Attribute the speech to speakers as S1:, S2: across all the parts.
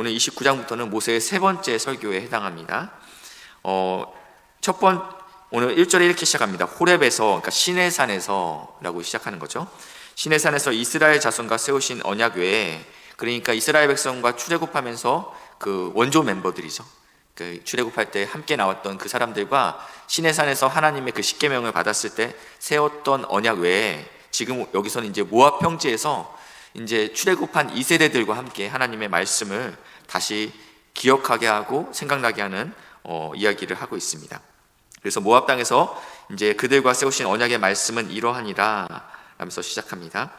S1: 오늘 29장부터는 모세의 세 번째 설교에 해당합니다. 오늘 1절에 이렇게 시작합니다. 호렙에서, 그러니까 시내산에서라고 시작하는 거죠. 시내산에서 이스라엘 자손과 세우신 언약 외에, 그러니까 이스라엘 백성과 출애굽하면서 그 원조 멤버들이죠. 그 출애굽할 때 함께 나왔던 그 사람들과 시내산에서 하나님의 그 십계명을 받았을 때 세웠던 언약 외에, 지금 여기서는 이제 모압 평지에서 이제 출애굽한 2세대들과 함께 하나님의 말씀을 다시 기억하게 하고 생각나게 하는 이야기를 하고 있습니다. 그래서 모압 땅에서 이제 그들과 세우신 언약의 말씀은 이러하니라 라면서 시작합니다.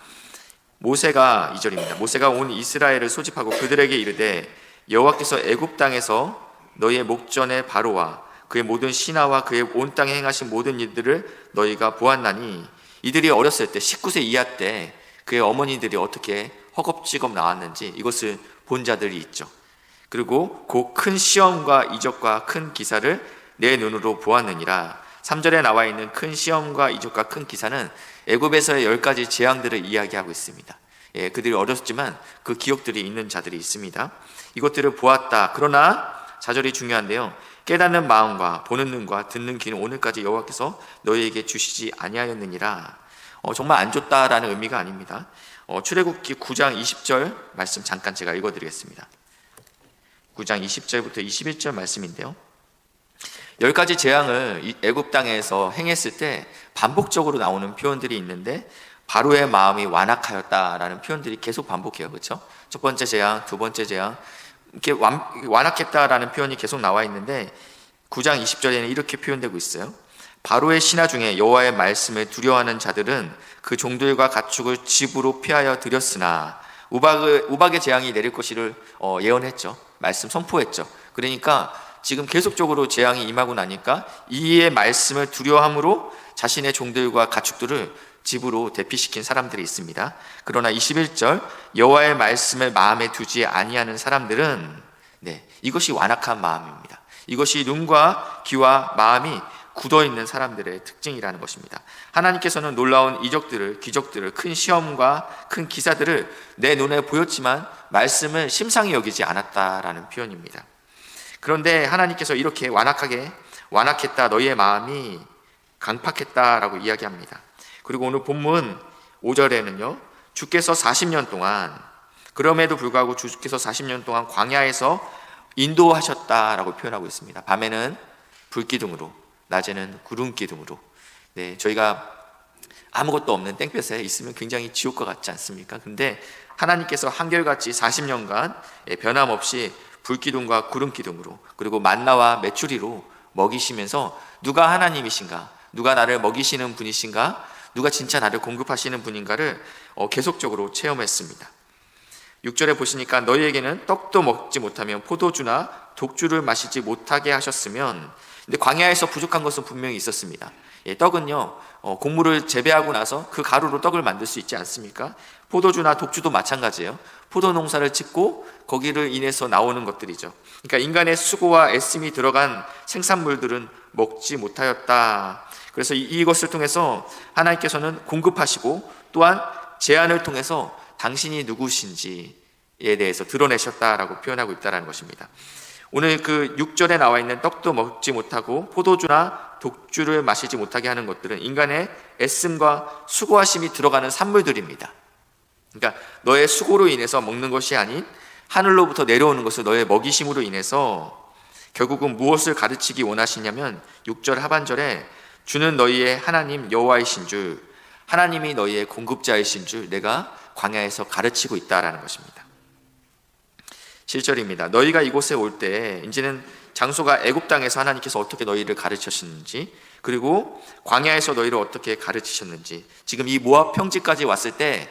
S1: 모세가 2절입니다. 모세가 온 이스라엘을 소집하고 그들에게 이르되 여호와께서 애굽 땅에서 너희의 목전에 바로와 그의 모든 신하와 그의 온 땅에 행하신 모든 일들을 너희가 보았나니, 이들이 어렸을 때 19세 이하 때 그의 어머니들이 어떻게 허겁지겁 나왔는지 이것을 본 자들이 있죠. 그리고 그 큰 시험과 이적과 큰 기사를 내 눈으로 보았느니라. 3절에 나와 있는 큰 시험과 이적과 큰 기사는 애굽에서의 10가지 재앙들을 이야기하고 있습니다. 그들이 어렸지만 그 기억들이 있는 자들이 있습니다. 이것들을 보았다. 그러나 4절이 중요한데요. 깨닫는 마음과 보는 눈과 듣는 귀는 오늘까지 여호와께서 너희에게 주시지 아니하였느니라. 정말 안 줬다라는 의미가 아닙니다. 출애굽기 9장 20절 말씀 잠깐 제가 읽어드리겠습니다. 9장 20절부터 21절 말씀인데요. 10가지 재앙을 애굽 땅에서 행했을 때 반복적으로 나오는 표현들이 있는데, 바로의 마음이 완악하였다라는 표현들이 계속 반복해요. 그렇죠? 첫 번째 재앙, 두 번째 재앙, 이렇게 완악했다라는 표현이 계속 나와 있는데 9장 20절에는 이렇게 표현되고 있어요. 바로의 신하 중에 여호와의 말씀을 두려워하는 자들은 그 종들과 가축을 집으로 피하여 들였으나, 우박의 재앙이 내릴 것을 예언했죠. 말씀 선포했죠. 그러니까 지금 계속적으로 재앙이 임하고 나니까 이의 말씀을 두려워함으로 자신의 종들과 가축들을 집으로 대피시킨 사람들이 있습니다. 그러나 21절 여호와의 말씀을 마음에 두지 아니하는 사람들은, 이것이 완악한 마음입니다. 이것이 눈과 귀와 마음이 굳어있는 사람들의 특징이라는 것입니다. 하나님께서는 놀라운 이적들을, 기적들을, 큰 시험과 큰 기사들을 내 눈에 보였지만 말씀을 심상히 여기지 않았다라는 표현입니다. 그런데 하나님께서 이렇게 완악했다, 너희의 마음이 강팍했다라고 이야기합니다. 그리고 오늘 본문 5절에는요, 주께서 40년 동안, 그럼에도 불구하고 주께서 40년 동안 광야에서 인도하셨다라고 표현하고 있습니다. 밤에는 불기둥으로, 낮에는 구름기둥으로. 저희가 아무것도 없는 땡볕에 있으면 굉장히 지옥과 같지 않습니까? 근데 하나님께서 한결같이 40년간 변함없이 불기둥과 구름기둥으로, 그리고 만나와 메추리로 먹이시면서 누가 하나님이신가, 누가 나를 먹이시는 분이신가, 누가 진짜 나를 공급하시는 분인가를 계속적으로 체험했습니다. 6절에 보시니까 너희에게는 떡도 먹지 못하면 포도주나 독주를 마시지 못하게 하셨으면, 근데 광야에서 부족한 것은 분명히 있었습니다. 떡은요, 곡물을 재배하고 나서 그 가루로 떡을 만들 수 있지 않습니까? 포도주나 독주도 마찬가지예요. 포도 농사를 짓고 거기를 인해서 나오는 것들이죠. 그러니까 인간의 수고와 애씀이 들어간 생산물들은 먹지 못하였다. 그래서 이것을 통해서 하나님께서는 공급하시고, 또한 제안을 통해서 당신이 누구신지에 대해서 드러내셨다라고 표현하고 있다는 것입니다. 오늘 그 6절에 나와 있는 떡도 먹지 못하고 포도주나 독주를 마시지 못하게 하는 것들은 인간의 애씀과 수고하심이 들어가는 산물들입니다. 그러니까 너의 수고로 인해서 먹는 것이 아닌 하늘로부터 내려오는 것을 너의 먹이심으로 인해서 결국은 무엇을 가르치기 원하시냐면, 6절 하반절에 주는 너희의 하나님 여호와이신 줄, 하나님이 너희의 공급자이신 줄 내가 광야에서 가르치고 있다라는 것입니다. 7절입니다. 너희가 이곳에 올 때, 이제는 장소가 애굽 땅에서 하나님께서 어떻게 너희를 가르치셨는지, 그리고 광야에서 너희를 어떻게 가르치셨는지. 지금 이 모압 평지까지 왔을 때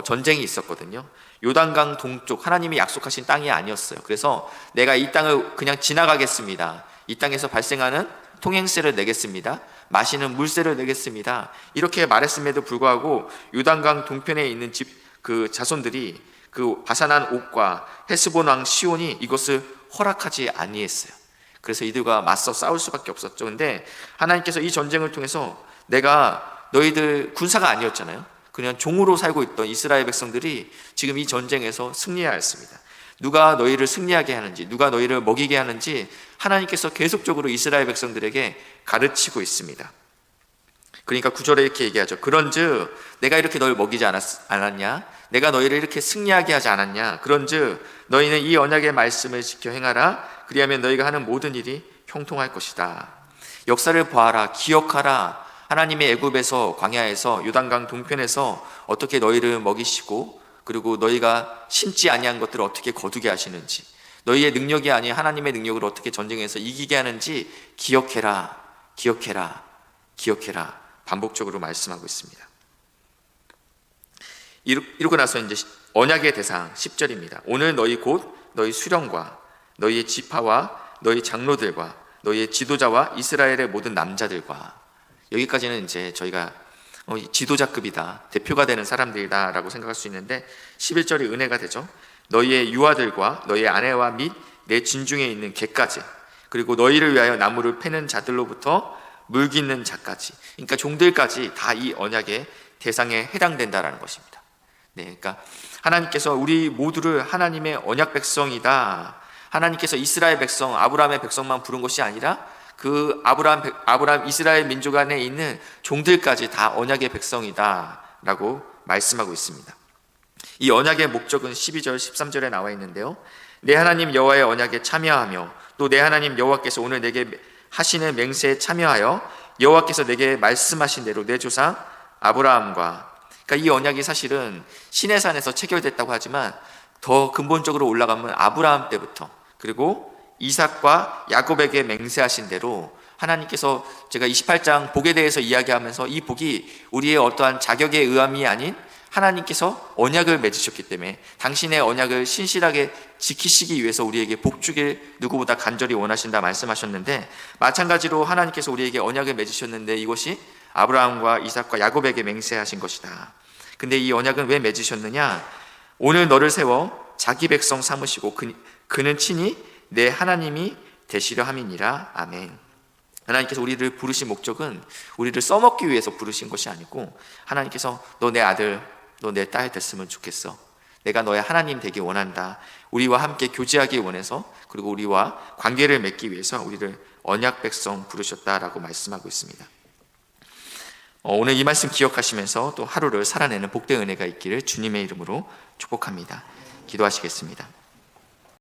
S1: 전쟁이 있었거든요. 요단강 동쪽, 하나님이 약속하신 땅이 아니었어요. 그래서 내가 이 땅을 그냥 지나가겠습니다, 이 땅에서 발생하는 통행세를 내겠습니다, 마시는 물세를 내겠습니다, 이렇게 말했음에도 불구하고 요단강 동편에 있는 그 자손들이, 그 바산한 옥과 헤스본 왕 시온이 이것을 허락하지 아니했어요. 그래서 이들과 맞서 싸울 수밖에 없었죠. 근데 하나님께서 이 전쟁을 통해서, 내가 너희들 군사가 아니었잖아요. 그냥 종으로 살고 있던 이스라엘 백성들이 지금 이 전쟁에서 승리하였습니다. 누가 너희를 승리하게 하는지, 누가 너희를 먹이게 하는지 하나님께서 계속적으로 이스라엘 백성들에게 가르치고 있습니다. 그러니까 9절에 이렇게 얘기하죠. 그런즉 내가 이렇게 너희를 먹이지 않았냐? 내가 너희를 이렇게 승리하게 하지 않았냐? 그런즉 너희는 이 언약의 말씀을 지켜 행하라. 그리하면 너희가 하는 모든 일이 형통할 것이다. 역사를 보아라, 기억하라. 하나님의 애굽에서, 광야에서, 요단강 동편에서 어떻게 너희를 먹이시고, 그리고 너희가 심지 아니한 것들을 어떻게 거두게 하시는지, 너희의 능력이 아닌 하나님의 능력으로 어떻게 전쟁에서 이기게 하는지 기억해라, 기억해라, 기억해라. 반복적으로 말씀하고 있습니다. 이러고 나서 이제 언약의 대상 10절입니다. 오늘 너희 곧 너희 수령과 너희의 지파와 너희 장로들과 너희의 지도자와 이스라엘의 모든 남자들과, 여기까지는 이제 저희가 지도자급이다, 대표가 되는 사람들이다 라고 생각할 수 있는데 11절이 은혜가 되죠. 너희의 유아들과 너희의 아내와 및 내 진중에 있는 개까지, 그리고 너희를 위하여 나무를 패는 자들로부터 물 깃는 자까지, 그러니까 종들까지 다 이 언약의 대상에 해당된다라는 것입니다. 네, 그러니까 하나님께서 우리 모두를 하나님의 언약 백성이다, 하나님께서 이스라엘 백성, 아브라함의 백성만 부른 것이 아니라 그 아브라함 이스라엘 민족 안에 있는 종들까지 다 언약의 백성이다 라고 말씀하고 있습니다. 이 언약의 목적은 12절 13절에 나와 있는데요, 내 하나님 여호와의 언약에 참여하며 또 내 하나님 여호와께서 오늘 내게 하시는 맹세에 참여하여 여호와께서 내게 말씀하신 대로 내 조상 아브라함과, 그러니까 이 언약이 사실은 시내산에서 체결됐다고 하지만 더 근본적으로 올라가면 아브라함 때부터, 그리고 이삭과 야곱에게 맹세하신 대로 하나님께서, 제가 28장 복에 대해서 이야기하면서 이 복이 우리의 어떠한 자격에 의함이 아닌 하나님께서 언약을 맺으셨기 때문에 당신의 언약을 신실하게 지키시기 위해서 우리에게 복 주길 누구보다 간절히 원하신다 말씀하셨는데, 마찬가지로 하나님께서 우리에게 언약을 맺으셨는데 이것이 아브라함과 이삭과 야곱에게 맹세하신 것이다. 근데 이 언약은 왜 맺으셨느냐? 오늘 너를 세워 자기 백성 삼으시고 그는 친히 내 하나님이 되시려 함이니라. 아멘. 하나님께서 우리를 부르신 목적은 우리를 써먹기 위해서 부르신 것이 아니고, 하나님께서 너 내 아들, 너 내 딸 됐으면 좋겠어, 내가 너의 하나님 되기 원한다, 우리와 함께 교제하기 원해서, 그리고 우리와 관계를 맺기 위해서 우리를 언약 백성 부르셨다라고 말씀하고 있습니다. 오늘 이 말씀 기억하시면서 또 하루를 살아내는 복된 은혜가 있기를 주님의 이름으로 축복합니다. 기도하시겠습니다.